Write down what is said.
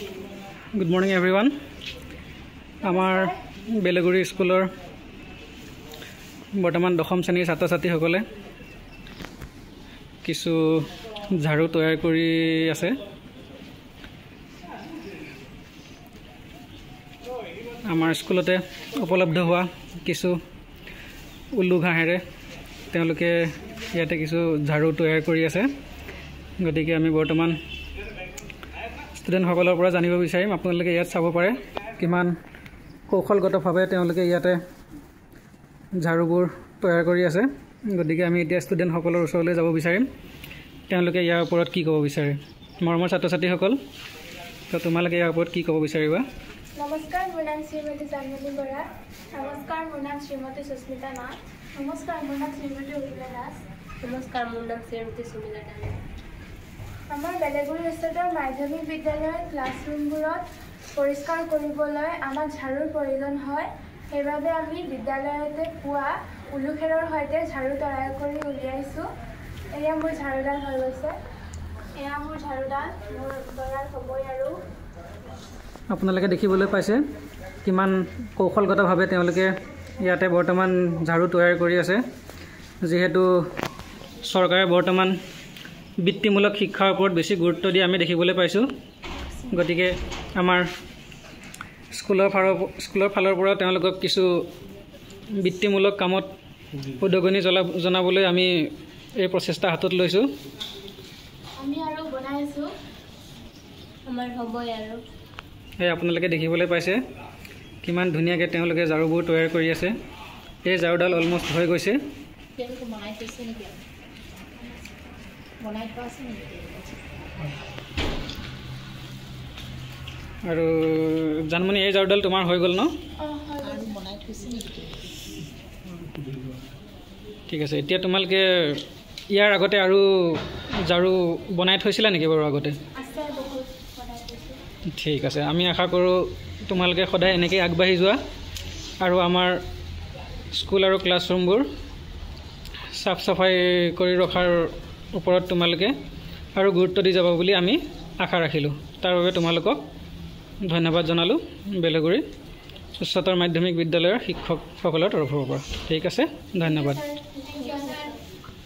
Good morning everyone. Our Belaguri Schoolor বৰ্তমান দশম শ্ৰেণীৰ ছাত্ৰ ছাত্ৰীসকলে কিছু ঝাড়ু তৈয়াৰ কৰি আছে। আমাৰ স্কুলতে উপলব্ধ হোৱা কিছু উল্লু ঘাঁহেৰে তেওঁলোকে ইয়াতে কিছু ঝাড়ু তৈয়াৰ কৰি আছে। গতিকে আমি বৰ্তমান ষ্টুডেণ্টসকলৰ পৰা জানিব বিচাৰিম আপোনালোকে ইয়াত চাব পাৰে কিমান কৌশলগতভাৱে তেওঁলোকে ইয়াতে ঝাড়ুবোৰ তৈয়াৰ কৰি আছে। গতিকে আমি এতিয়া ষ্টুডেণ্টসকলৰ ওচৰলৈ যাব বিচাৰিম তেওঁলোকে ইয়াৰ ওপৰত কি ক'ব বিচাৰে। মৰমৰ ছাত্ৰ ছাত্ৰীসকল, তো তোমালোকে ইয়াৰ ওপৰত কি ক'ব বিচাৰিবা? নমস্কাৰ, মোৰ নাম শ্ৰীমতী জাহ্নৱী বৰা। নমস্কাৰ, মোৰ নাম শ্ৰীমতী সুস্মিতা নাথ। নমস্কাৰ, মোৰ নাম শ্ৰীমতী উৰ্মিলা দাস। নমস্কাৰ, মোৰ নাম শ্ৰীমতী সুমিতা দাস। আমাৰ বেলেগুৰি ষ্টেটৰ মাধ্যমিক বিদ্যালয়ৰ ক্লাছৰুমবোৰত পৰিষ্কাৰ কৰিবলৈ আমাক ঝাড়ুৰ প্ৰয়োজন হয়। সেইবাবে আমি বিদ্যালয়তে পোৱা উলুখেৰৰ সৈতে ঝাড়ু তৈয়াৰ কৰি উলিয়াইছোঁ। এয়া মোৰ ঝাড়ুডাল হৈ গৈছে। এয়া মোৰ ঝাড়ুডাল মোৰ তৈয়াৰ হ'বই। আৰু আপোনালোকে দেখিবলৈ পাইছে কিমান কৌশলগতভাৱে তেওঁলোকে ইয়াতে বৰ্তমান ঝাড়ু তৈয়াৰ কৰি আছে। যিহেতু চৰকাৰে বৰ্তমান বৃত্তিমূলক শিক্ষাৰ ওপৰত বেছি গুৰুত্ব দিয়া আমি দেখিবলৈ পাইছোঁ। গতিকে আমাৰ স্কুলৰ ফালৰ পৰা তেওঁলোকক কিছু বৃত্তিমূলক কামত উদগনি জনাবলৈ আমি এই প্ৰচেষ্টা হাতত লৈছোঁ। আমি আৰু বনাই আছোঁ, আমাৰ হ'বই। আৰু এই আপোনালোকে দেখিবলৈ পাইছে কিমান ধুনীয়াকৈ তেওঁলোকে ঝাড়ুবোৰ তৈয়াৰ কৰি আছে। এই ঝাড়ুডাল অলমষ্ট হৈ গৈছে। আৰু জানমণি, এই ঝাড়ুডাল তোমাৰ হৈ গ'ল ন? ঠিক আছে। এতিয়া তোমালোকে ইয়াৰ আগতে আৰু ঝাড়ু বনাই থৈছিলা নেকি বাৰু আগতে? ঠিক আছে। আমি আশা কৰোঁ তোমালোকে সদায় এনেকৈ আগবাঢ়ি যোৱা আৰু আমাৰ স্কুল আৰু ক্লাছৰুমবোৰ চাফ চাফাই কৰি ৰখাৰ ওপৰত তোমালোকে আৰু গুৰুত্ব দি যাব বুলি আমি আশা ৰাখিলোঁ। তাৰ বাবে তোমালোকক ধন্যবাদ জনালোঁ বেলেগুৰি উচ্চতৰ মাধ্যমিক বিদ্যালয়ৰ শিক্ষকসকলৰ তৰফৰ পৰা। ঠিক আছে, ধন্যবাদ।